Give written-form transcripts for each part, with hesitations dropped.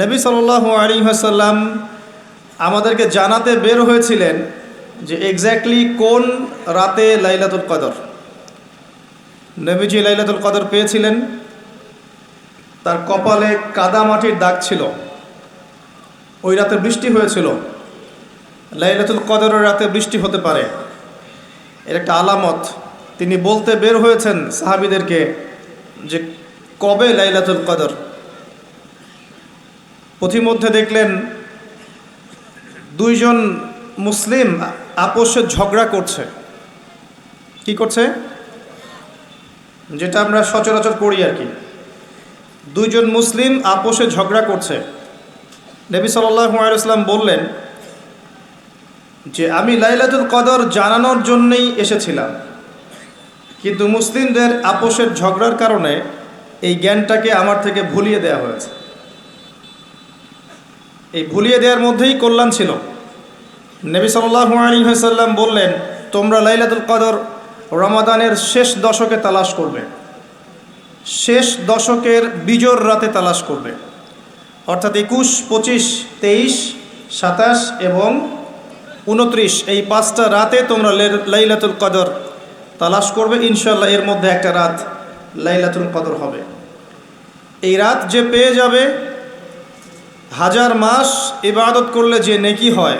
নবী সাল্লাল্লাহু আলাইহি ওয়াসাল্লাম আমাদেরকে জানাতে বের হয়েছিলেন যে এক্স্যাক্টলি কোন রাতে লাইলাতুল কদর। নবীজি লাইলাতুল কদর পেয়েছিলেন, তার কপালে কাদামাটির দাগ ছিল, ওই রাতে বৃষ্টি হয়েছিল। লাইলাতুল কদরের রাতে বৃষ্টি হতে পারে, এর একটা আলামত। তিনি বলতে বের হয়েছেন সাহাবীদেরকে যে কবে লাইলাতুল কদর। পথিমধ্যে দেখলেন দুইজন মুসলিম আপোষে ঝগড়া করছে। কি করছে? যেটা আমরা সচরাচর করি আর কি। দুইজন মুসলিম আপোষে ঝগড়া করছে। নবী সাল্লাল্লাহু আলাইহি ওয়াসাল্লাম বললেন যে আমি লাইলাতুল কদর জানানোর জন্যই এসেছিলাম, কিন্তু মুসলিমদের আপোষের ঝগড়ার কারণে এই জ্ঞানটাকে আমার থেকে ভুলিয়ে দেওয়া হয়েছে। এই ভুলিয়ে দেওয়ার মধ্যেই কল্যাণ ছিল। নবী সাল্লাল্লাহু আলাইহি ওয়াসাল্লাম বললেন, তোমরা লাইলাতুল কদর রমাদানের শেষ দশকে তালাশ করবে, শেষ দশকের বিজোড় রাতে তালাশ করবে, অর্থাৎ 21, 25, 23, 27 এবং 29 এই 5টা রাতে তোমরা লাইলাতুল কদর তালাশ করবে। ইনশাআল্লাহ এর মধ্যে একটা রাত লাইলাতুল কদর হবে। এই রাত যে পেয়ে যাবে, 1000 মাস ইবাদত করলে যে নেকি হয়,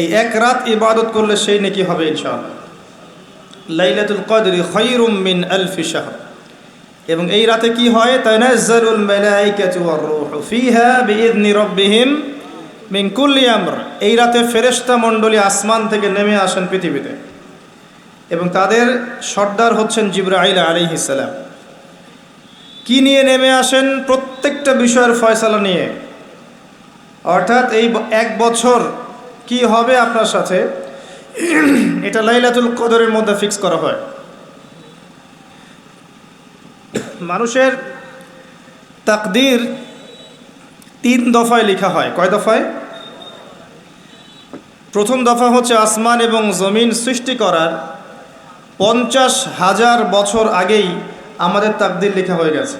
এই এক রাত ইবাদত করলে সেই নেকি হবে ইনশাআল্লাহ। লাইলাতুল কদরি খায়রুম মিন আলফি শাহর। এবং এই রাতে কি হয়? তানাজ্জালুল মালায়েকাতু ওয়ার রূহু ফিহা বিইذনি রাব্বিহিম মিন কুল্লি আমর। এই রাতে ফেরেশতা মণ্ডলী আসমান থেকে নেমে আসেন পৃথিবীতে, এবং তাদের সর্দার হচ্ছেন জিবরাইল আলাইহিস সালাম। কি নিয়ে নেমে আসেন? প্রত্যেকটা বিষয়ের ফয়সালা নিয়ে। অর্থাৎ এই এক বছর কি হবে আপনার সাথে, এটা লাইলাতুল কদরের মধ্যে ফিক্স করা হয়। মানুষের তাকদীর 3 দফায় লেখা হয়। কয় দফায়? প্রথম দফা হচ্ছে আসমান এবং জমিন সৃষ্টি করার 50,000 বছর আগেই আমাদের তাকদীর লেখা হয়ে গেছে।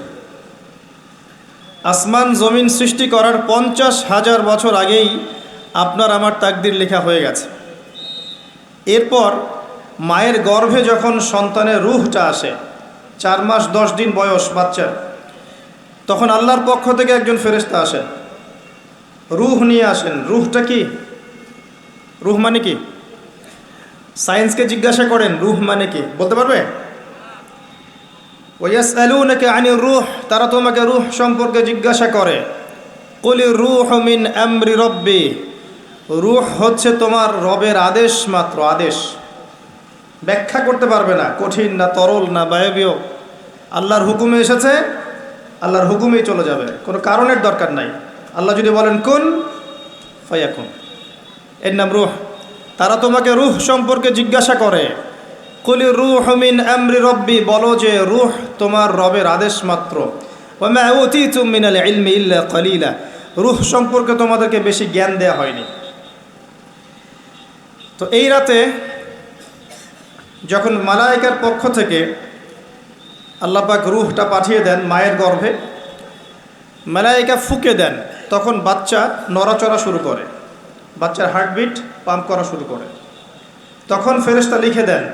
আসমান জমিন সৃষ্টি করার 50,000 বছর আগেই আপনার আমার তাকদীর লেখা হয়ে গেছে। এরপর মায়ের গর্ভে যখন সন্তানের রূহটা আসে, 4 মাস 10 দিন বয়স বাচ্চার, তখন আল্লাহর পক্ষ থেকে একজন ফেরেশতা আসেন, রূহ নিয়ে আসেন। রূহটা কি? রূহ মানে কি? সায়েন্সকে জিজ্ঞাসা করেন রূহ মানে কি, বলতে পারবে? ওয়াসআলুনাকা আনির রূহ, তারা তোমাকে রূহ সম্পর্কে জিজ্ঞাসা করে। কুলির রূহু মিন আমরি রব্বি, রূহ হচ্ছে তোমার রবের আদেশ মাত্র, আদেশ। ব্যাখ্যা করতে পারবে না, কঠিন না তরল না বায়বীয়। আল্লাহর হুকুমে এসেছে, আল্লাহর হুকুমেই চলে যাবে, কোনো কারণের দরকার নাই। আল্লাহ যদি বলেন কুন ফায়াকুন, এর নাম রূহ। তারা তোমাকে রূহ সম্পর্কে জিজ্ঞাসা করে। কুলির রূহু মিন আমরি রব্বি, বলো যে রূহ তোমার রবের আদেশ মাত্র। ওয়া মা উতীতুম মিনাল ইলমি ইল্লা কলিলা, রূহ সম্পর্কে তোমাদেরকে বেশি জ্ঞান দেয়া হয়নি। তো এই রাতে যখন মালায়েকার পক্ষ থেকে আল্লাহ পাক রূহটা পাঠিয়ে দেন মায়ের গর্ভে, মালায়েকা ফুঁকে দেন, তখন বাচ্চা নড়াচড়া শুরু করে, বাচ্চার হার্টবিট পাম্প করা শুরু করে। তখন ফেরেশতা লিখে দেন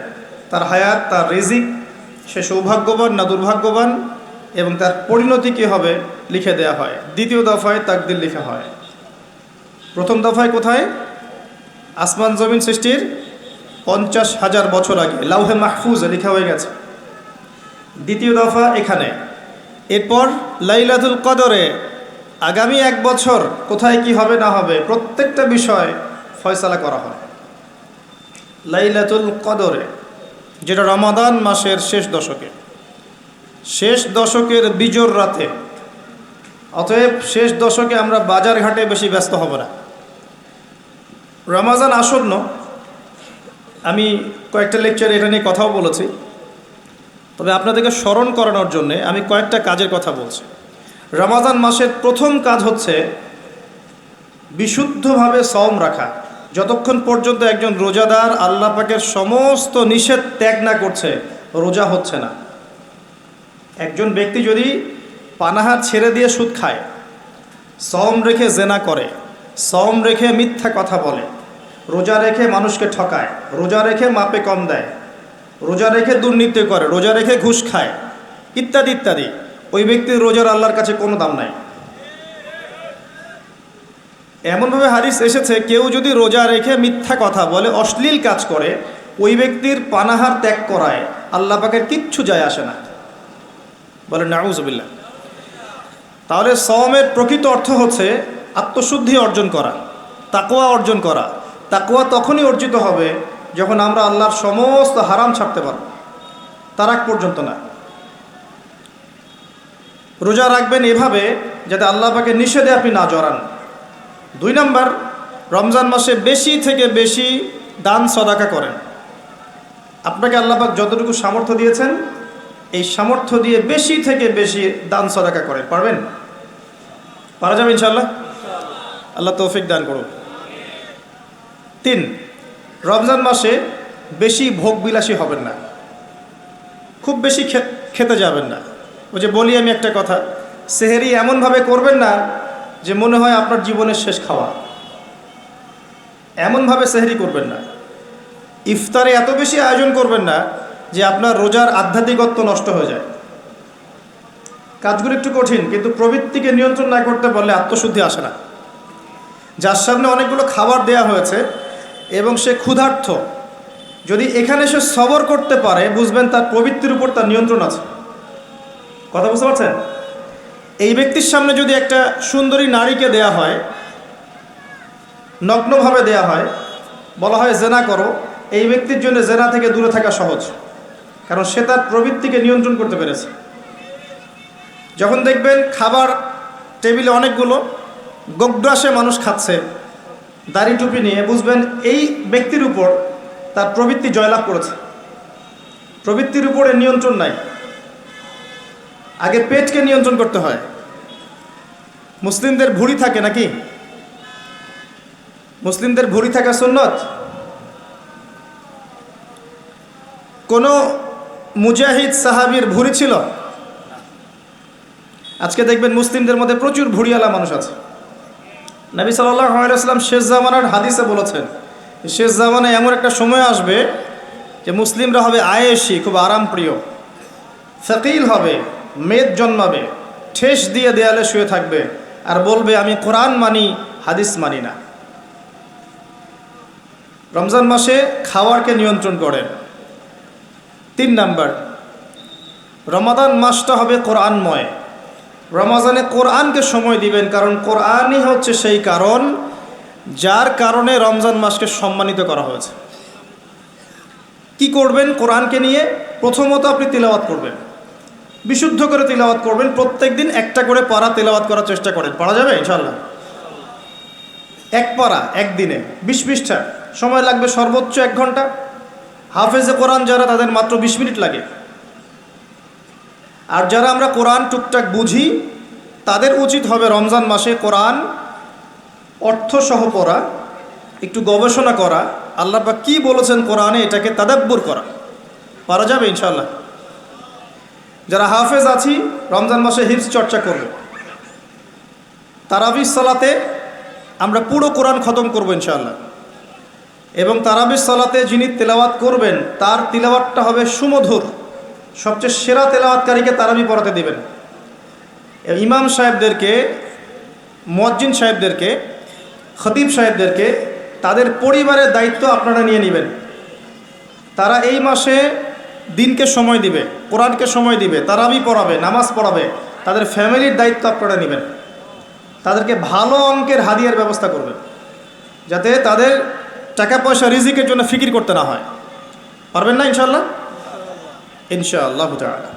তার হায়াত, তার রিজিক, সে সৌভাগ্যবান না দুর্ভাগ্যবান, এবং তার পরিণতি কী হবে লিখে দেয়া হয়। দ্বিতীয় দফায় তাকদীর লেখা হয়। প্রথম দফায় কোথায়? আসমান জমিন সৃষ্টির 50,000 বছর আগে লাউহে মাহফুজে লেখা হয়ে গেছে। দ্বিতীয় দফা এখানে। এরপর লাইলাতুল কদরে আগামী 1 বছর কোথায় কি হবে না হবে প্রত্যেকটা বিষয় ফয়সালা করা হয় লাইলাতুল কদরে, যেটা রমাদান মাসের শেষ দশকে, শেষ দশকের বিজোড় রাতে। অতএব শেষ দশকে আমরা বাজার ঘাটে বেশি ব্যস্ত হব না। রমাজান আসন্ন, আমি কয়েকটা লেকচারে এটা নিয়ে কথাও বলেছি, তবে আপনাদেরকে স্মরণ করানোর জন্যে আমি কয়েকটা কাজের কথা বলছি। রমাজান মাসের প্রথম কাজ হচ্ছে বিশুদ্ধভাবে সওম রাখা। যতক্ষণ পর্যন্ত একজন রোজাদার আল্লাহ পাকের সমস্ত নিষেধ ত্যাগ না করছে, রোজা হচ্ছে না। একজন ব্যক্তি যদি পানাহার ছেড়ে দিয়ে সুদ খায়, সওম রেখে জেনা করে, সওম রেখে মিথ্যা কথা বলে, রোজা রেখে মানুষকে ঠকায়, রোজা রেখে মাপে কম দেয়, রোজা রেখে দুর্নীতি করে, রোজা রেখে ঘুষ খায়, ইত্যাদি ইত্যাদি, ওই ব্যক্তির রোজার আল্লাহর কাছে কোনো দাম নাই। এমনভাবে হাদিস এসেছে, কেউ যদি রোজা রেখে মিথ্যা কথা বলে, অশ্লীল কাজ করে, ওই ব্যক্তির পানাহার ত্যাগ করায় আল্লাহ পাকের কিচ্ছু যায় আসে না। বলেন নাউজুবিল্লাহ। তাহলে সওমের প্রকৃত অর্থ হচ্ছে আত্মশুদ্ধি অর্জন করা, তাকওয়া অর্জন করা। তাকওয়া তখনই অর্জিত হবে যখন আমরা আল্লাহর সমস্ত হারাম ছাড়তে পারব, তার আগ পর্যন্ত না। রোজা রাখবেন এভাবে যাতে আল্লাহ পাকের নিষেধে আপনি না জড়ান। 2 নাম্বার, রমজান মাসে বেশি থেকে বেশি দান সদাকা করেন। আপনাকে আল্লাহ পাক যতটুকু সামর্থ্য দিয়েছেন, এই সামর্থ্য দিয়ে বেশি থেকে বেশি দান সদাকা করেন। পারবেন? পারা যাবে ইনশাআল্লাহ। আল্লাহ তৌফিক দান করুন। 3, রমজান মাসে বেশি ভোগবিলাসী হবেন না, খুব বেশি খেতে যাবেন না। ওই যে বলি আমি একটা কথা, সেহেরি এমনভাবে করবেন না যে মনে হয় আপনার জীবনের শেষ খাওয়া, এমনভাবে সেহেরি করবেন না। ইফতারে এত বেশি আয়োজন করবেন না যে আপনার রোজার আধ্যাত্মিকত্ব নষ্ট হয়ে যায়। কাজগুলো একটু কঠিন, কিন্তু প্রবৃত্তিকে নিয়ন্ত্রণ না করতে পারলে আত্মশুদ্ধি আসে না। যার সামনে অনেকগুলো খাবার দেয়া হয়েছে এবং সে ক্ষুধার্ত, যদি এখানে সে সবর করতে পারে, বুঝবেন তার প্রবৃত্তির উপর তার নিয়ন্ত্রণ আছে। কথা বুঝতে পারছেন? এই ব্যক্তির সামনে যদি একটা সুন্দরী নারীকে দেয়া হয়, নগ্নভাবে দেয়া হয়, বলা হয় জেনা করো, এই ব্যক্তির জন্য জেনা থেকে দূরে থাকা সহজ, কারণ সে তার প্রবৃত্তিকে নিয়ন্ত্রণ করতে পেরেছে। যখন দেখবেন খাবার টেবিলে অনেকগুলো গোগ্রাসে মানুষ খাচ্ছে দাড়ি টুপি নিয়ে, বুঝবেন এই ব্যক্তির উপর তার প্রবৃত্তি জয়লাভ করেছে, প্রবৃত্তির উপরে নিয়ন্ত্রণ নাই। আগে পেটকে নিয়ন্ত্রণ করতে হয়। মুসলিমদের ভুঁড়ি থাকে নাকি? মুসলিমদের ভুঁড়ি থাকা সুন্নত। কোন মুজাহিদ সাহাবীর ভুঁড়ি ছিল? আজকে দেখবেন মুসলিমদের মধ্যে প্রচুর ভুঁড়িওয়ালা মানুষ আছে। নবী সাল্লাল্লাহু আলাইহি ওয়াসাল্লাম শেষ জামানার হাদিসে বলেছেন, শেষ জামানায় এমন একটা সময় আসবে যে মুসলিমরা হবে আয়েশি, খুব আরামপ্রিয়, ফাকিল হবে, মেদ জন্মাবে, ঠেস দিয়ে দেয়ালে শুয়ে থাকবে আর বলবে আমি কোরআন মানি, হাদিস মানি না। রমজান মাসে খাওয়ারকে নিয়ন্ত্রণ করেন। 3 নাম্বার, রমাদান মাসটা হবে কোরআনময়। রমজানে কোরআনকে সময় দিবেন, কারণ কোরআনই হচ্ছে সেই কারণ যার কারণে রমজান মাসকে সম্মানিত করা হয়েছে। কি করবেন কোরআনকে নিয়ে? প্রথমত আপনি তিলাওয়াত করবেন, বিশুদ্ধ করে তিলাওয়াত করবেন। প্রত্যেক দিন একটা করে পারা তিলাওয়াত করার চেষ্টা করেন। পারা যাবে ইনশাআল্লাহ? এক পারা একদিনে 20 পৃষ্ঠা, সময় লাগবে সর্বোচ্চ 1 ঘন্টা। হাফেজে কোরআন যারা, তাদের মাত্র 20 মিনিট লাগে। আর যারা আমরা কোরআন টুকটাক বুঝি, তাদের উচিত হবে রমজান মাসে কোরআন অর্থসহ পড়া, একটু গবেষণা করা, আল্লাহ পাক কী বলেছেন কোরআনে, এটাকে তাদাব্বুর করা। পারা যাবে ইনশাআল্লাহ? যারা হাফেজ আছি, রমজান মাসে হিফজ চর্চা করব। তারাবির সালাতে আমরা পুরো কোরআন খতম করব ইনশাআল্লাহ। এবং তারাবির সালাতে যিনি তেলাওয়াত করবেন, তার তিলাওয়াতটা হবে সুমধুর। সবচেয়ে সেরা তেলাওয়াতকারীকে তারাবি পড়াতে দিবেন। ইমাম সাহেবদেরকে, মুয়াজ্জিন সাহেবদেরকে, খতিব সাহেবদেরকে, তাদের পরিবারের দায়িত্ব আপনারা নিয়ে নেবেন। তারা এই মাসে দিনকে সময় দিবে, কোরআনকে সময় দিবে, তারাবি পড়াবে, নামাজ পড়াবে। তাদের ফ্যামিলির দায়িত্ব আপনারা নেবেন। তাদেরকে ভালো অঙ্কের হাদিয়ার ব্যবস্থা করবেন, যাতে তাদের টাকা পয়সা রিজিকের জন্য ফিকির করতে না হয়। পারবেন না ইনশাআল্লাহ? ইনশাআল্লাহ তাআলা।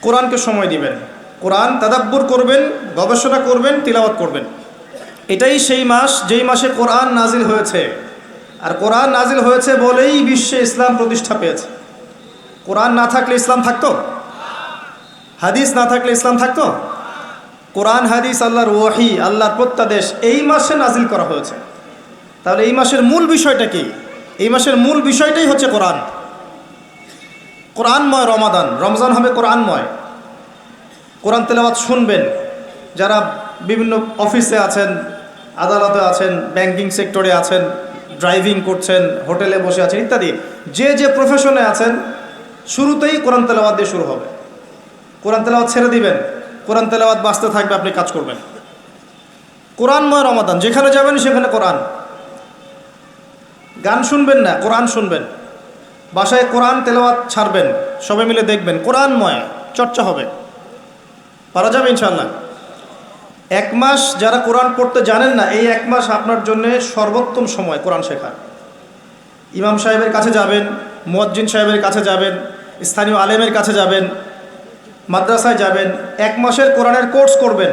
কোরআনকে সময় দিবেন, কোরআন তাদাব্বুর করবেন, গবেষণা করবেন, তিলাওয়াত করবেন। এটাই সেই মাস যেই মাসে কোরআন নাজিল হয়েছে। আর কোরআন নাজিল হয়েছে বলেই বিশ্বে ইসলাম প্রতিষ্ঠা পেয়েছে। কোরআন না থাকলে ইসলাম থাকতো? হাদিস না থাকলে ইসলাম থাকতো? কোরআন হাদিস আল্লাহর ওয়াহি, আল্লাহর প্রত্যাদেশ এই মাসে নাজিল করা হয়েছে। তাহলে এই মাসের মূল বিষয়টা কি? এই মাসের মূল বিষয়টাই হচ্ছে কোরআন। কোরআনময় রমাদান, রমজান হবে কোরআনময়। কোরআন তেলাওয়াত শুনবেন। যারা বিভিন্ন অফিসে আছেন, আদালতে আছেন, ব্যাংকিং সেক্টরে আছেন, ড্রাইভিং করছেন, হোটেলে বসে আছেন ইত্যাদি, যে যে প্রফেশনে আছেন শুরুতেই কোরআন তেলাওয়াত দিয়ে শুরু হবে। কোরআন তেলাওয়াত ছেড়ে দিবেন, কোরআন তেলাওয়াত বাঁচতে থাকবে, আপনি কাজ করবেন। কোরআনময় রমাদান, যেখানে যাবেন সেখানে কোরআন। গান শুনবেন না, কোরআন শুনবেন। বাসায় কোরআন তেলাওয়াত ছাড়বেন, সবাই মিলে দেখবেন কোরআনময় চর্চা হবে। পারা যাবে ইনশাআল্লাহ। এক মাস যারা কোরআন পড়তে জানেন না, এই এক মাস আপনার জন্য সর্বোত্তম সময় কোরআন শেখার। ইমাম সাহেবের কাছে যাবেন, মুয়াজ্জিন সাহেবের কাছে যাবেন, স্থানীয় আলেমের কাছে যাবেন, মাদ্রাসায় যাবেন, এক মাসের কোরআনের কোর্স করবেন।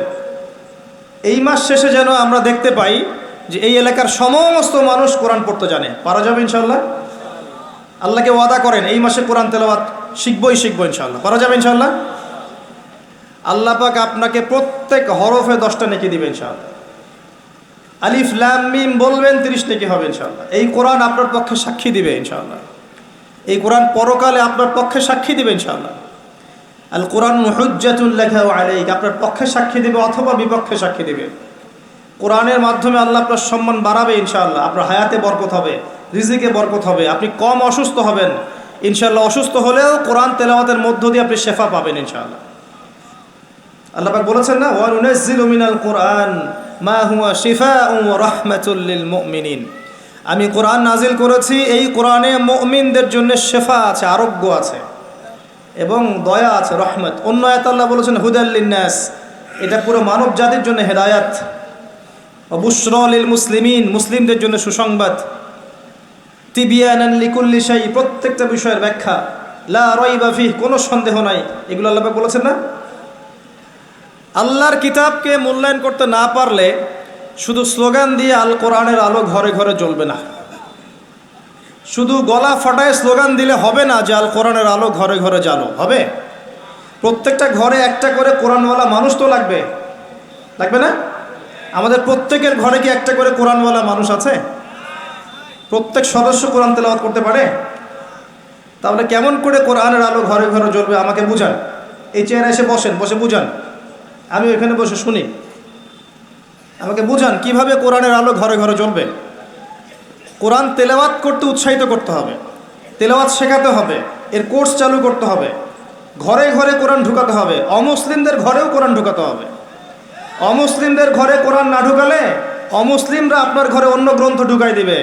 এই মাস শেষে যেন আমরা দেখতে পাই যে এই এলাকার সমস্ত মানুষ কোরআন পড়তে জানে। পারা যাবে ইনশাআল্লাহ। আল্লাহকে ওয়াদা করেন এই মাসে কোরআন তেলাওয়াত শিখবই ইনশাআল্লাহ। পারা যাবে ইনশাআল্লাহ। আল্লাহ পাক আপনাকে প্রত্যেক হরফে 10টা নেকি দিবে ইনশাআল্লাহ। আলিফ লাম মিম বলবেন 30 নেকি হবে ইনশাআল্লাহ। এই কোরআন আপনার পক্ষে সাক্ষী দিবে ইনশাআল্লাহ। এই কোরআন পরকালে আপনার পক্ষে সাক্ষী দিবে ইনশাআল্লাহ। আল কোরআন হুজ্জাতুন লাকা ওয়া আলাইকা, আপনার পক্ষে সাক্ষী দিবে অথবা বিপক্ষে সাক্ষী দিবে। কোরআনের মাধ্যমে আল্লাহ আপনার সম্মান বাড়াবে ইনশাআল্লাহ। আপনার হায়াতে বরকত হবে, রিজিকে বরকত হবে, আপনি কম অসুস্থ হবেন ইনশাআল্লাহ। অসুস্থ হলেও কোরআন তেলাওয়াতের মধ্য দিয়ে আপনি শেফা পাবেন ইনশাআল্লাহ। আল্লাহ পাক বলেছেন না, ওয়া নুনাজ্জিলু মিনাল কোরআন মা হুয়া শিফাউন ওয়া রাহমাতুল লিল মুমিনিন। আমি কোরআন নাজিল করেছি, এই কোরআনে মুমিনদের জন্য শেফা আছে, আরোগ্য আছে এবং দয়া আছে, রহমত। অন্য আয়াতে আল্লাহ বলেছেন হুদাল লিন্নাস, এটা পুরো মানব জাতির জন্য হেদায়াত। ওয়া বুশরা লিল মুসলিমিন, মুসলিমদের জন্য সুসংবাদ। তিবিয়ানান লিকুল্লি শাই, প্রত্যেকটা বিষয়ের ব্যাখ্যা। লা রাইবা ফিহ, কোনো সন্দেহ নাই। এগুলো আল্লাহ পাক বলেছেন না। আল্লাহর কিতাবকে মূল্যায়ন করতে না পারলে শুধু স্লোগান দিয়ে আল কোরআনের আলো ঘরে ঘরে জ্বলবে না। শুধু গলা ফাটায় স্লোগান দিলে হবে না যে আল কোরআনের আলো ঘরে ঘরে জ্বালো, হবে? প্রত্যেকটা ঘরে একটা করে কোরআনওয়ালা মানুষ তো লাগবে, লাগবে না? আমাদের প্রত্যেকের ঘরে কি একটা করে কোরআনওয়ালা মানুষ আছে? প্রত্যেক সদস্য কোরআন তেলাওয়াত করতে পারে? তাহলে কেমন করে কোরআনের আলো ঘরে ঘরে জ্বলবে আমাকে বুঝান। এই চেয়ারে এসে বসেন, বসে বুঝান, আমি ওইখানে বসে শুনি। আমাকে বুঝান কিভাবে কোরআনের আলো ঘরে ঘরে জ্বলবে। কোরআন তেলাওয়াত করতে উৎসাহিত করতে হবে, তেলাওয়াত শেখাতে হবে, এর কোর্স চালু করতে হবে, ঘরে ঘরে কোরআন ঢুকাতে হবে, অমুসলিমদের ঘরেও কোরআন ঢুকাতে হবে। অমুসলিমদের ঘরে কোরআন না ঢুকালে অমুসলিমরা আপনার ঘরে অন্য গ্রন্থ ঢুকাই দিবে।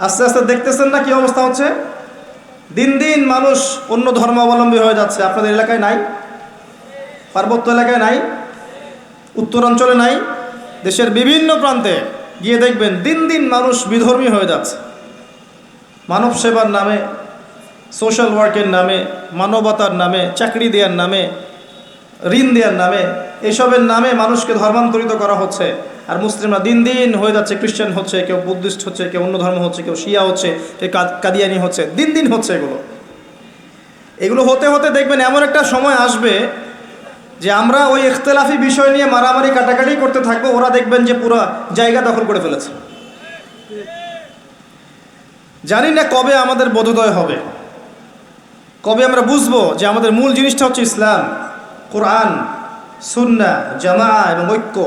আস্তে আস্তে দেখতেছেন না কি অবস্থা হচ্ছে। দিন দিন মানুষ অন্য ধর্মাবলম্বী হয়ে যাচ্ছে। আপনাদের এলাকায় নাই? পার্বত্য এলাকায় নাই? উত্তরাঞ্চলে নাই? দেশের বিভিন্ন প্রান্তে গিয়ে দেখবেন দিন দিন মানুষ বিধর্মী হয়ে যাচ্ছে। মানব সেবার নামে, সোশ্যাল ওয়ার্কের নামে, মানবতার নামে, চাকরি দেওয়ার নামে, ঋণ দেওয়ার নামে, এসবের নামে মানুষকে ধর্মান্তরিত করা হচ্ছে। আর মুসলিমরা দিন দিন হয়ে যাচ্ছে খ্রিস্টান হচ্ছে, কেউ বুদ্ধিস্ট হচ্ছে, কেউ অন্য ধর্ম হচ্ছে, কেউ শিয়া হচ্ছে, কেউ কাদিয়ানি হচ্ছে। দিন দিন হচ্ছে এগুলো হতে হতে দেখবেন এমন একটা সময় আসবে যে আমরা ওই ইখতিলাফি বিষয় নিয়ে মারামারি কাটাকাটি করতে থাকবো, ওরা দেখবেন যে পুরো জায়গা দখল করে ফেলেছে। জানি না কবে আমাদের বোধোদয় হবে, কবে আমরা বুঝবো যে আমাদের মূল জিনিসটা হচ্ছে ইসলাম, কোরআন, সুন্নাহ, জামাআহ এবং ঐক্য।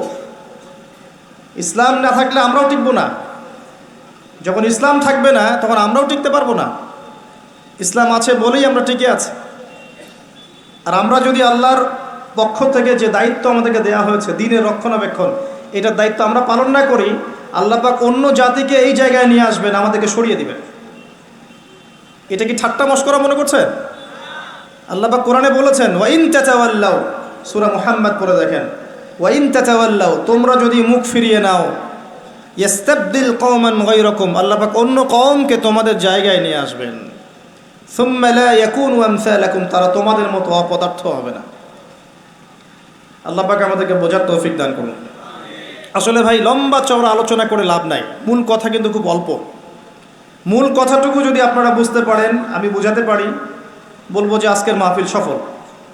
ইসলাম না থাকলে আমরাও টিকবো না। যখন ইসলাম থাকবে না তখন আমরাও টিকতে পারবো না। ইসলাম আছে বলেই আমরা টিকে আছি। আর আমরা যদি আল্লাহর পক্ষ থেকে যে দায়িত্ব আমাদেরকে দেওয়া হয়েছে দ্বীনের রক্ষণাবেক্ষণ, এটার দায়িত্ব আমরা পালন না করি, আল্লাহ পাক অন্য জাতিকে এই জায়গায় নিয়ে আসবেন, আমাদেরকে সরিয়ে দিবেন। এটা কি ঠাট্টা মশকরা মনে করছেন? আল্লাহ পাক কোরআনে বলেছেন ওয়া ইন তাতাওয়াল্লাউ, সূরা মুহাম্মদ পড়ে দেখেন, ওয়া ইন তাতাওয়াল্লাউ, তোমরা যদি মুখ ফিরিয়ে নাও, ইস্তাবদিল কওমান গায়রাকুম, আল্লাহ পাক অন্য কওমকে তোমাদের জায়গায় নিয়ে আসবেন। সুম্মা লা ইয়াকুনু আমসালাকুম, তারা তোমাদের মতো অপদার্থ হবে না। আল্লাহ পাক আমাদেরকে বোঝার তৌফিক দান করুন। আসলে ভাই লম্বা চওড়া আলোচনা করে লাভ নাই, মূল কথা কিন্তু খুব অল্প। মূল কথাটুকু যদি আপনারা বুঝতে পারেন, আমি বুঝাতে পারি, বলবো যে আজকের মাহফিল সফল।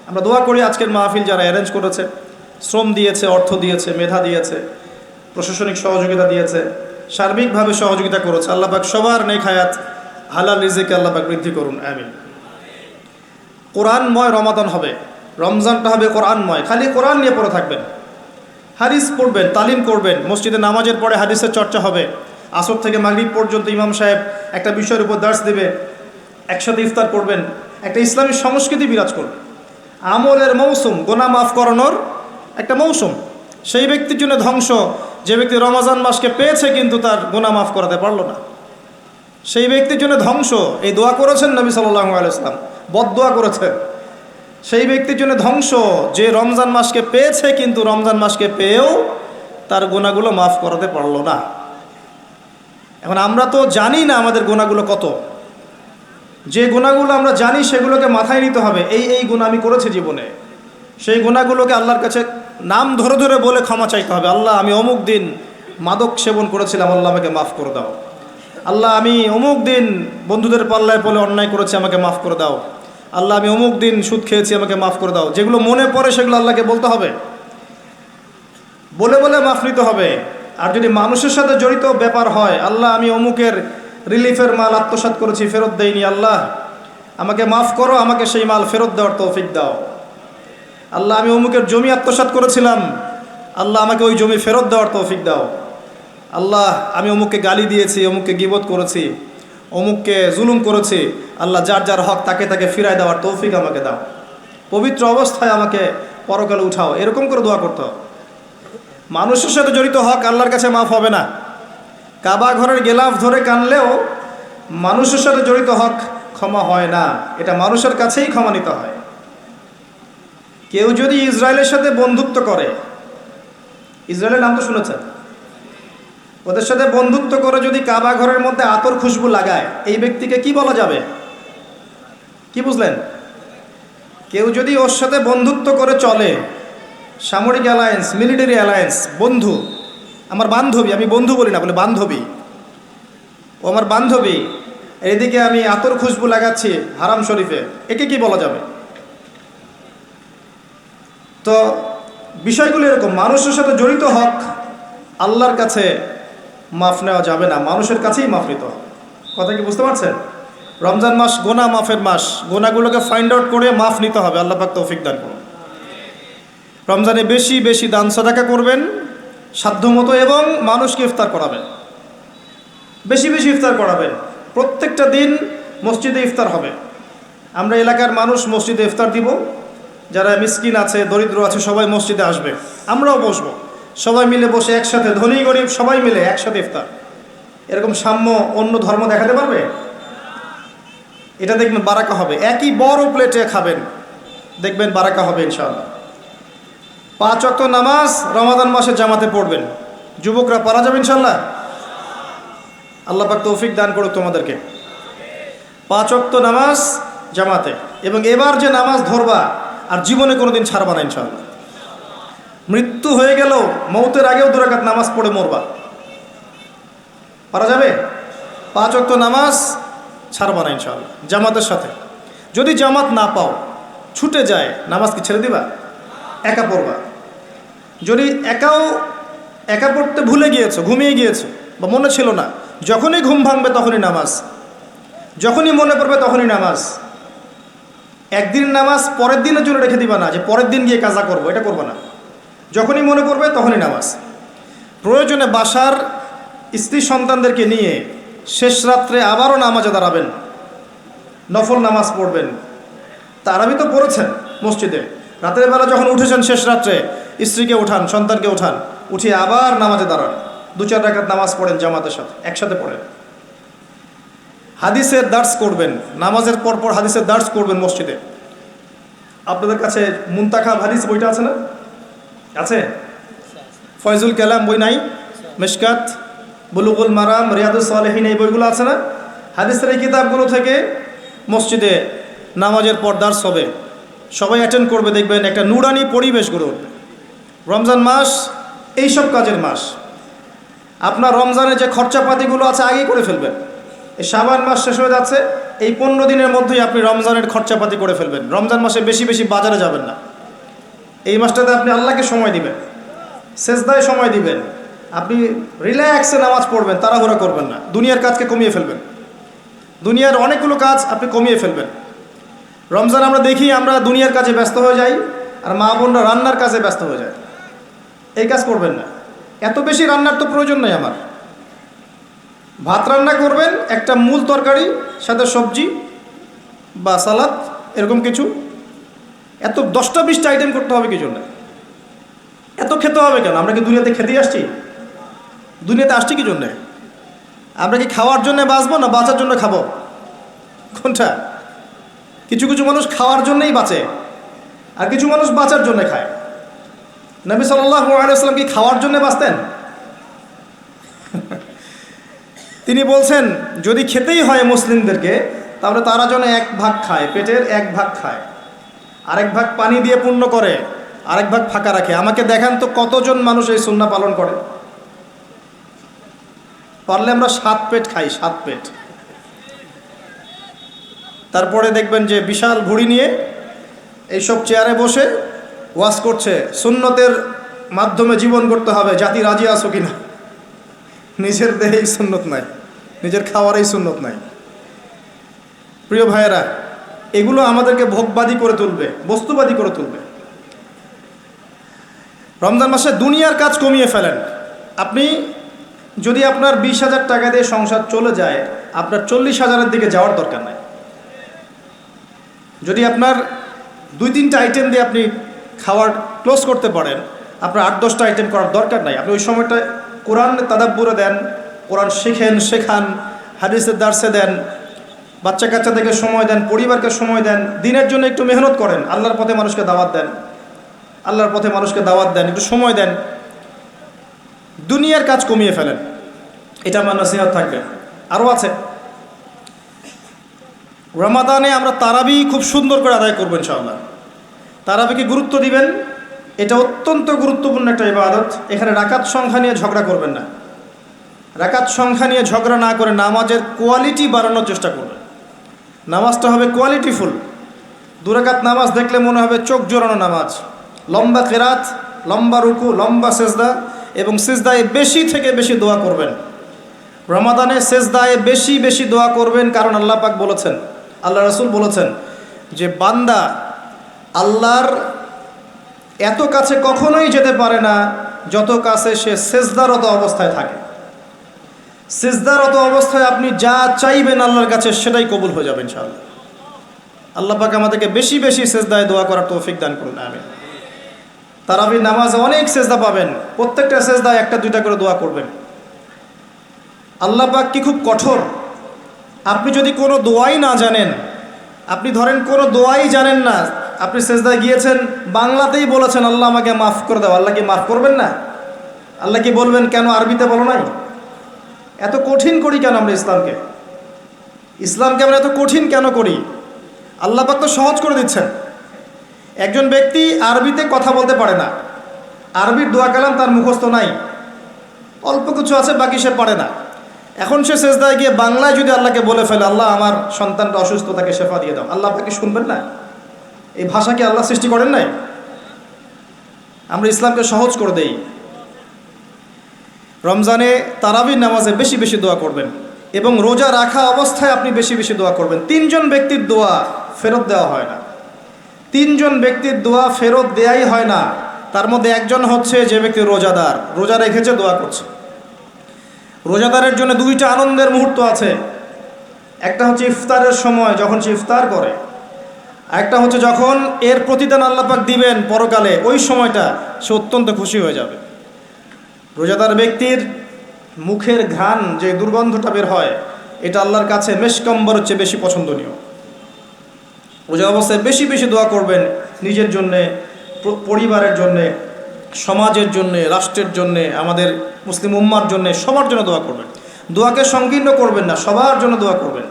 আমরা দোয়া করি আজকের মাহফিল যারা অ্যারেঞ্জ করেছে, শ্রম দিয়েছে, অর্থ দিয়েছে, মেধা দিয়েছে, প্রশাসনিক সহযোগিতা দিয়েছে, সার্বিকভাবে সহযোগিতা করেছে, আল্লাহ পাক সবার নেক হায়াত, হালাল রিজিকে আল্লাহ পাক বৃদ্ধি করুন, আমিন। কোরআনময় রমাদান হবে, রমজানটা হবে কোরআনময়। খালি কোরআন নিয়ে পড়ে থাকবেন, হাদিস পড়বেন, তালিম করবেন, মসজিদে নামাজের পরে হাদিসের চর্চা হবে, আসর থেকে মাগরিব পর্যন্ত ইমাম সাহেব একটা বিষয়ের উপর দার্স দেবে, একসাথে ইফতার করবেন, একটা ইসলামী সংস্কৃতি বিরাজ করবে। আমলের মৌসুম, গোনা মাফ করানোর একটা মৌসুম। সেই ব্যক্তির জন্য ধ্বংস যে ব্যক্তি রমজান মাসকে পেয়েছে কিন্তু তার গোনা মাফ করাতে পারলো না। সেই ব্যক্তির জন্য ধ্বংস, এই দোয়া করেছেন নবী সাল্লাল্লাহু আলাইহি ওয়াসাল্লাম, বদদোয়া করেছেন। সেই ব্যক্তির জন্য ধ্বংস যে রমজান মাসকে পেয়েছে কিন্তু রমজান মাসকে পেয়েও তার গুনাহগুলো মাফ করাতে পারলো না। এখন আমরা তো জানি না আমাদের গুনাহগুলো কত। যে গুনাহগুলো আমরা জানি সেগুলোকে মাথায় নিতে হবে, এই গুনাহ আমি করেছি জীবনে। সেই গুনাহগুলোকে আল্লাহর কাছে নাম ধরে ধরে বলে ক্ষমা চাইতে হবে। আল্লাহ, আমি অমুক দিন মাদক সেবন করেছিলাম, আল্লাহ আমাকে মাফ করে দাও। আল্লাহ, আমি অমুক দিন বন্ধুদের পাল্লায় পড়ে অন্যায় করেছি, আমাকে মাফ করে দাও। আল্লাহ, আমি অমুক দিন সুদ খেয়েছি, আমাকে মাফ করে দাও। যেগুলো মনে পড়ে সেগুলো আল্লাহকে বলতে হবে, বলে বলে মাফ নিতে হবে। আর যদি মানুষের সাথে জড়িত ব্যাপার হয়, আল্লাহ, আমি অমুকের রিলিফের মাল আত্মসাৎ করেছি, ফেরত দেইনি, আল্লাহ আমাকে মাফ করো, আমাকে সেই মাল ফেরত দেওয়ার তৌফিক দাও। আল্লাহ, আমি অমুকের জমি আত্মসাৎ করেছিলাম, আল্লাহ আমাকে ওই জমি ফেরত দেওয়ার তৌফিক দাও। আল্লাহ, আমি অমুককে গালি দিয়েছি, অমুককে গীবত করেছি, অমুককে জুলুম করেছি, আল্লাহ যার যার হক তাকে তাকে ফিরায় দেওয়ার তৌফিক আমাকে দাও। পবিত্র অবস্থায় আমাকে পরকালে উঠাও, এরকম করে দোয়া করতে হবে। মানুষের সাথে জড়িত হক আল্লাহর কাছে মাফ হবে না। কাবা ঘরের গেলাফ ধরে কানলেও মানুষের সাথে জড়িত হক ক্ষমা হয় না, এটা মানুষের কাছেই ক্ষমা নিতে হয়। কেউ যদি ইসরায়েলের সাথে বন্ধুত্ব করে, ইসরায়েলের নাম তো শুনেছেন, ওদের সাথে বন্ধুত্ব করে যদি কাবা ঘরের মধ্যে আতর খুশবু লাগায়, এই ব্যক্তিকে কি বলা যাবে? কি বুঝলেন? কেউ যদি ওর সাথে বন্ধুত্ব করে চলে, সামরিক অ্যালায়েন্স, মিলিটারি অ্যালায়েন্স, বন্ধু, আমার বান্ধবী, আমি বন্ধু বলি না, বলে বান্ধবী, ও আমার বান্ধবী, এদিকে আমি আতর খুশবু লাগাচ্ছি হারাম শরীফে, একে কি বলা যাবে? তো বিষয়গুলো এরকম, মানুষের সাথে জড়িত হক আল্লাহর কাছে মাফ নেওয়া যাবে না, মানুষের কাছেই মাফ নিতে হবে। কথা কি বুঝতে পারছেন? রমজান মাস গোনা মাফের মাস, গোনাগুলোকে ফাইন্ড আউট করে মাফ নিতে হবে। আল্লাহ পাক তৌফিক দান করুন। রমজানে বেশি বেশি দান সাদাকা করবেন সাধ্যমতো, এবং মানুষকে ইফতার করাবেন, বেশি বেশি ইফতার করাবেন। প্রত্যেকটা দিন মসজিদে ইফতার হবে। আমরা এলাকার মানুষ মসজিদে ইফতার দিব, যারা মিসকিন আছে, দরিদ্র আছে, সবাই মসজিদে আসবে, আমরাও বসবো, সবাই মিলে বসে একসাথে, ধনী গরিব সবাই মিলে একসাথে ইফতার। এরকম সাম্য অন্য ধর্ম দেখাতে পারবে? এটা দেখবেন বারাকা হবে। একই বড় প্লেটে খাবেন, দেখবেন বারাকা হবে ইনশাআল্লাহ। 5 ওয়াক্ত নামাজ রমাদান মাসে জামাতে পড়বেন, যুবকরা পারা যাবে ইনশাআল্লাহ। আল্লাহ পাক তৌফিক দান করুক তোমাদেরকে। 5 ওয়াক্ত নামাজ জামাতে, এবং এবার যে নামাজ ধরবা আর জীবনে কোনোদিন ছাড়বা না ইনশাআল্লাহ। মৃত্যু হয়ে গেলেও মৌতের আগেও 2 রাকাত নামাজ পড়ে মরবা, পারা যাবে? 5 ওয়াক্ত নামাজ ছাড়বা না ইনশাআল্লাহ, জামাতের সাথে। যদি জামাত না পাও, ছুটে যায়, নামাজ কি ছেড়ে দিবা? একা পড়বা। যদি একা পড়তে ভুলে গিয়েছো, ঘুমিয়ে গিয়েছো, বা মনে ছিল না, যখনই ঘুম ভাঙবে তখনই নামাজ, যখনই মনে পড়বে তখনই নামাজ। একদিন নামাজ পরের দিনের জন্য রেখে দিবা না, যে পরের দিন গিয়ে কাজা করবো, এটা করবা না। যখনই মনে পড়বে তখনই নামাজ। প্রয়োজনে বাসার স্ত্রী সন্তানদেরকে নিয়ে শেষ রাত্রে আবারও নামাজে দাঁড়াবেন, নফল নামাজ পড়বেন। তারাবি তো পড়েছেন মসজিদে, রাতের বেলা যখন উঠেছেন শেষ রাত্রে, স্ত্রীকে উঠান, সন্তানকে উঠান, উঠিয়ে আবার নামাজে দাঁড়ান, 2-4 রাকাত নামাজ পড়েন জামাতের সাথে, একসাথে পড়েন। হাদিসের দার্স করবেন, নামাজের পরপর হাদিসের দার্স করবেন মসজিদে। আপনাদের কাছে মুনতাখাব হাদিস বইটা আছে না? আছে? ফয়জুল কালাম বই নাই? মিশকাত, বুলুগুল মারাম, রিয়াদুস সালেহিন, এই বইগুলো আছে না? হাদিসের এই কিতাবগুলো থেকে মসজিদে নামাজের পর দার্স হবে, সবাই অ্যাটেন্ড করবে, দেখবেন একটা নুরানি পরিবেশ গড়ে উঠবে। রমজান মাস এইসব কাজের মাস। আপনার রমজানের যে খরচাপাতিগুলো আছে আগেই করে ফেলবেন। এই শাবান মাস শেষ হয়ে যাচ্ছে, এই 15 দিনের মধ্যেই আপনি রমজানের খরচাপাতি করে ফেলবেন। রমজান মাসে বেশি বেশি বাজারে যাবেন না। এই মাসটাতে আপনি আল্লাহকে সময় দিবেন, সেজদায় সময় দিবেন, আপনি রিল্যাক্সে নামাজ পড়বেন, তাড়াহুড়া করবেন না। দুনিয়ার কাজকে কমিয়ে ফেলবেন, দুনিয়ার অনেকগুলো কাজ আপনি কমিয়ে ফেলবেন। রমজান আমরা দেখি আমরা দুনিয়ার কাজে ব্যস্ত হয়ে যাই, আর মা বোনরা রান্নার কাজে ব্যস্ত হয়ে যায়। এই কাজ করবেন না। এত বেশি রান্নার তো প্রয়োজন নেই আমার। ভাত রান্না করবেন, একটা মূল তরকারি, সাথে সবজি বা সালাদ, এরকম কিছু। এত 10টা 20টা আইটেম করতে হবে কি জন্য? এত খেতে হবে কেন? আমরা কি দুনিয়াতে খেতেই আসছি? দুনিয়াতে আসছি কি জন্যে? আমরা কি খাওয়ার জন্য বাঁচবো না বাঁচার জন্য খাবো? কোনটা? কিছু কিছু মানুষ খাওয়ার জন্যই বাঁচে, আর কিছু মানুষ বাঁচার জন্য খায়। নবী সাল্লাল্লাহু আলাইহি ওয়াসাল্লাম কি খাওয়ার জন্য বাঁচতেন? তিনি বলছেন, যদি খেতেই হয় মুসলিমদেরকে, তাহলে তারা যেন 1 ভাগ খায়, পেটের 1 ভাগ খায়, আরেক ভাগ পানি দিয়ে পূর্ণ করে, আরেক ভাগ ফাঁকা রাখে। আমাকে দেখান তো কতজন মানুষ এই সুন্নাহ পালন করে। পারলে আমরা 7 পেট খাই, 7 পেট। তারপরে দেখবেন যে বিশাল ভুঁড়ি নিয়ে এইসব চেয়ারে বসে ওয়াজ করছে, সুন্নতের মাধ্যমে জীবন করতে হবে, জাতি রাজি আছো কিনা। নিজের দেহেই সুন্নত নাই, নিজের খাওয়ারেই সুন্নত নাই। প্রিয় ভাইয়েরা, এগুলো আমাদেরকে ভোগবাদী করে তুলবে, বস্তুবাদী করে তুলবে। রমজান মাসে দুনিয়ার কাজ কমিয়ে ফেলেন। আপনি যদি আপনার 20,000 টাকা দিয়ে সংসার চলে যায়, আপনার 40,000-এর দিকে যাওয়ার দরকার নাই। যদি আপনার 2-3টা আইটেম দিয়ে আপনি খাওয়ার ক্লোজ করতে পারেন, আপনার 8-10টা আইটেম করার দরকার নাই। আপনি ওই সময়টা কোরআন তাদাব্বুরে দেন, কোরআন শেখান, হাদিসের দার্সে দেন, বাচ্চা কাচ্চাদেরকে সময় দেন, পরিবারকে সময় দেন, দিনের জন্য একটু মেহনত করেন, আল্লাহর পথে মানুষকে দাওয়াত দেন, একটু সময় দেন। দুনিয়ার কাজ কমিয়ে ফেলেন, এটা আমার নসিহত থাকবে। আরও আছে, রমাদানে আমরা তারাবি খুব সুন্দর করে আদায় করবো ইনশাআল্লাহ। তারাবিকে গুরুত্ব দিবেন, এটা অত্যন্ত গুরুত্বপূর্ণ একটা ইবাদত। এখানে রাকাত সংখ্যা নিয়ে ঝগড়া করবেন না। রাকাত সংখ্যা নিয়ে ঝগড়া না করে নামাজের কোয়ালিটি বাড়ানোর চেষ্টা করবেন। নামাজটা হবে কোয়ালিটিফুল। 2 রাকাত নামাজ দেখলে মনে হবে চোখ জোড়ানো নামাজ, লম্বা কেরাত, লম্বা রুকু, লম্বা সেজদা, এবং সেজদায় বেশি থেকে বেশি দোয়া করবেন। রমাদানে সেজদায় বেশি বেশি দোয়া করবেন, কারণ আল্লাহ পাক বলেছেন, আল্লাহ রাসূল বলেছেন যে বান্দা আল্লাহর এত কাছে কখনোই যেতে পারে না যত কাছে সে সেজদারত অবস্থায় থাকে। সেজদারত অবস্থায় আপনি যা চাইবেন আল্লাহর কাছে সেটাই কবুল হয়ে যাবে ইনশাআল্লাহ। আল্লাহ পাক আমাদেরকে বেশি বেশি সেজদায় দোয়া করার তৌফিক দান করুন, আমিন। তারাবির নামাজে অনেক সেজদা পাবেন, প্রত্যেকটা সেজদায় 1-2টা করে দোয়া করবেন। আল্লাহ পাক কি খুব কঠোর। আপনি যদি কোনো দোয়াই না জানেন, আপনি ধরেন কোনো দোয়াই জানেন না, আপনি সেজদায় গিয়েছেন, বাংলাতেই বলেছেন আল্লাহ আমাকে মাফ করে দাও, আল্লাহ কি মাফ করবেন না? আল্লাহ কি বলবেন কেন আরবিতে বলো নাই? এত কঠিন করি কেন আমরা ইসলামকে আমরা এত কঠিন কেন করি? আল্লাহ পাক তো সহজ করে দিচ্ছেন। একজন ব্যক্তি আরবিতে কথা বলতে পারে না, আরবির দোয়া কালাম তার মুখস্থ নাই, অল্প কিছু আছে, বাকি সে পারে না। এখন সে সেজদায় গিয়ে বাংলায় যদি আল্লাহকে বলে ফেলে, আল্লাহ আমার সন্তানটা অসুস্থ, তাকে শেফা দিয়ে দাও, আল্লাহ আপনাকে শুনবেন না? এই ভাষা কি আল্লাহ সৃষ্টি করেন নাই? আমরা ইসলামকে সহজ করে দেই। রমজানে তারাবির নামাজে বেশি বেশি দোয়া করবেন, এবং রোজা রাখা অবস্থায় আপনি বেশি বেশি দোয়া করবেন। 3 জন ব্যক্তির দোয়া ফেরত দেওয়া হয় না। 3 জন ব্যক্তির দোয়া ফেরত দেয়াই হয় না। তার মধ্যে একজন হচ্ছে যে ব্যক্তি রোজাদার, রোজা রেখেছে, দোয়া করছে। রোজাদারের জন্য 2টা আনন্দের মুহূর্ত আছে। একটা হচ্ছে ইফতারের সময়, যখন সে ইফতার করে। একটা হচ্ছে যখন এর প্রতিদান আল্লাহ পাক দিবেন পরকালে, ওই সময়টা সে অত্যন্ত খুশি হয়ে যাবে। রোজাদার ব্যক্তির মুখের ঘ্রাণ, যে দুর্গন্ধটা বের হয়, এটা আল্লাহর কাছে মেশকম্বরের চেয়ে বেশি পছন্দনীয়। রোজা অবস্থায় বেশি বেশি দোয়া করবেন, নিজের জন্যে, পরিবারের জন্যে, সমাজের জন্যে, রাষ্ট্রের জন্যে, আমাদের মুসলিম উম্মার জন্যে, সবার জন্য দোয়া করবেন। দোয়াকে সংকীর্ণ করবেন না, সবার জন্য দোয়া করবেন।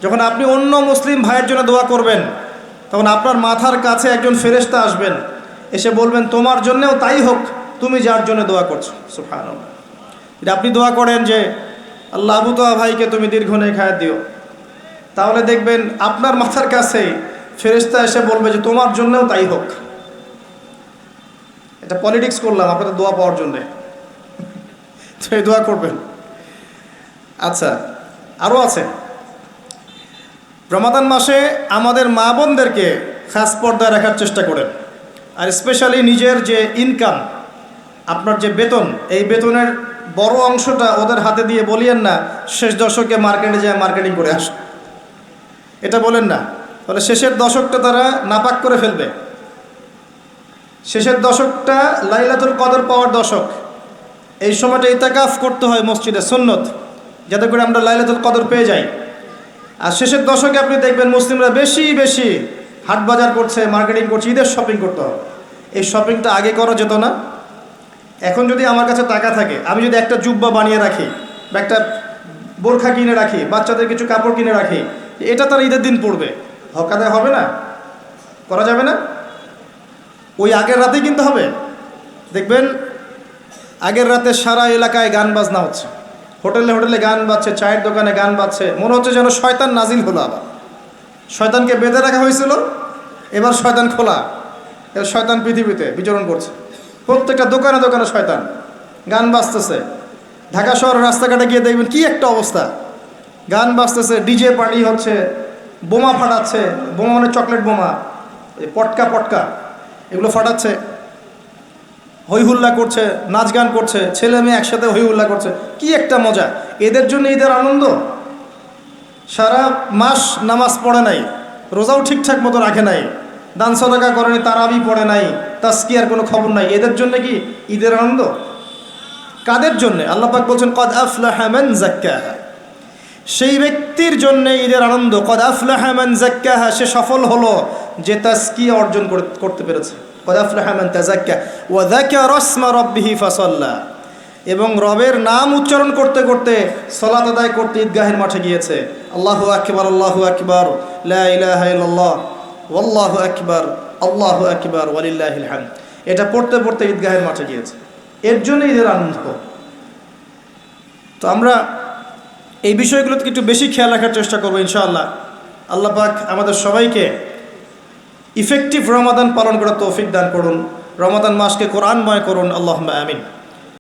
যখন আপনি অন্য মুসলিম ভাইয়ের জন্য দোয়া করবেন, তখন আপনার মাথার কাছে একজন ফেরেশতা আসবেন, এসে বলবেন তোমার জন্যেও তাই হোক, তুমি যার জন্য দোয়া করছো। সুবহানাল্লাহ। এটা আপনি দোয়া করেন যে আল্লাহ আবু তোহা ভাইকে তুমি দীর্ঘনেক হায়াত দিও, তাহলে দেখবেন আপনার মাথার কাছে ফেরেশতা এসে বলবে যে তোমার জন্যও তাই হোক। এটা পলিটিক্স করলাম আপনাদের দোয়া পাওয়ার জন্যে, তো এই দোয়া করবেন। আচ্ছা, আরও আছে। রমাদান মাসে আমাদের মা বোনদেরকে খাস পর্দায় রাখার চেষ্টা করেন, আর স্পেশালি নিজের যে ইনকাম, আপনার যে বেতন, এই বেতনের বড় অংশটা ওদের হাতে দিয়ে বলিয়েন না শেষ দশকে মার্কেটে যায় মার্কেটিং করে আস, এটা বলেন না। তাহলে শেষের দশকটা তারা নাপাক করে ফেলবে। শেষের দশকটা লাইলাতুল কদর পাওয়ার দশক। এই সময়টা ইতিকাফ করতে হয় মসজিদে, সুন্নত, যাতে করে আমরা লাইলাতুল কদর পেয়ে যাই। আর শেষের দশকে আপনি দেখবেন মুসলিমরা বেশি বেশি হাট বাজার করছে, মার্কেটিং করছে, ঈদের শপিং করতে হবে। এই শপিংটা আগে করা যেত না? এখন যদি আমার কাছে টাকা থাকে, আমি যদি একটা জুব্বা বানিয়ে রাখি বা একটা বোরখা কিনে রাখি, বাচ্চাদের কিছু কাপড় কিনে রাখি, এটা তার ঈদের দিন পড়বে, হকাদায় হবে না? করা যাবে না? ওই আগের রাতেই কিনতে হবে। দেখবেন আগের রাতে সারা এলাকায় গান বাজনা হচ্ছে, হোটেলে হোটেলে গান বাজছে, চায়ের দোকানে গান বাজছে, মনে হচ্ছে যেন শয়তান নাজিল হলো। আবার শয়তানকে বেঁধে রাখা হয়েছিল, এবার শয়তান খোলা, এবার শয়তান পৃথিবীতে বিচরণ করছে। প্রত্যেকটা দোকানে দোকানে শয়তান, গান বাজতেছে। ঢাকা শহরের রাস্তাঘাটে গিয়ে দেখবেন কি একটা অবস্থা, গান বাজতেছে, ডিজে পার্টি হচ্ছে, বোমা ফাটাচ্ছে, বোমা মানে চকলেট বোমা, পটকা পটকা এগুলো ফাটাচ্ছে, হই হুল্লা করছে, নাচ গান করছে, ছেলে মেয়ে একসাথে হই হুল্লা করছে, কি একটা মজা। এদের জন্য ঈদের আনন্দ। সারা মাস নামাজ পড়ে নাই, রোজাও ঠিকঠাক মতো রাখে নাই, দান সদকা করেনি, তারাবি পড়ে নাই, তাজকিয়ার কোনো খবর নাই, এদের জন্য কি ঈদের আনন্দ? কাদের জন্য? আল্লাহ পাক বলছেন কদ আফলাহা মান যাক্কাহা, সেই ব্যক্তির জন্য ঈদের আনন্দ। কদ আফলাহা মান যাক্কাহা, সে সফল হলো যে তাজকিয়া অর্জন করতে পেরেছে। কদ আফলাহা মান তাযাক্কা ওয়া যাকারা ইসমা রাব্বিহি ফাসাল্লা, এবং রবের নাম উচ্চারণ করতে করতে সালাত আদায় করতে ঈদগাহের মাঠে গিয়েছে। আল্লাহু আকবার, আল্লাহু আকবার, লা ইলাহা ইল্লাল্লাহ, ওয়াল্লাহু আকবার, আল্লাহু আকবার, ওয়ালিল্লাহিল হামদ, এটা পড়তে পড়তে ঈদগাহের মাঠে গিয়েছে। এর জন্য ঈদের আনন্দ। তো আমরা এই বিষয়গুলোতে একটু বেশি খেয়াল রাখার চেষ্টা করবো ইনশাআল্লাহ। আল্লাহ পাক আমাদের সবাইকে ইফেক্টিভ রমাদান পালন করার তৌফিক দান করুন। রমাদান মাসকে কোরআনময় করুন। আল্লাহুম্মা আমিন।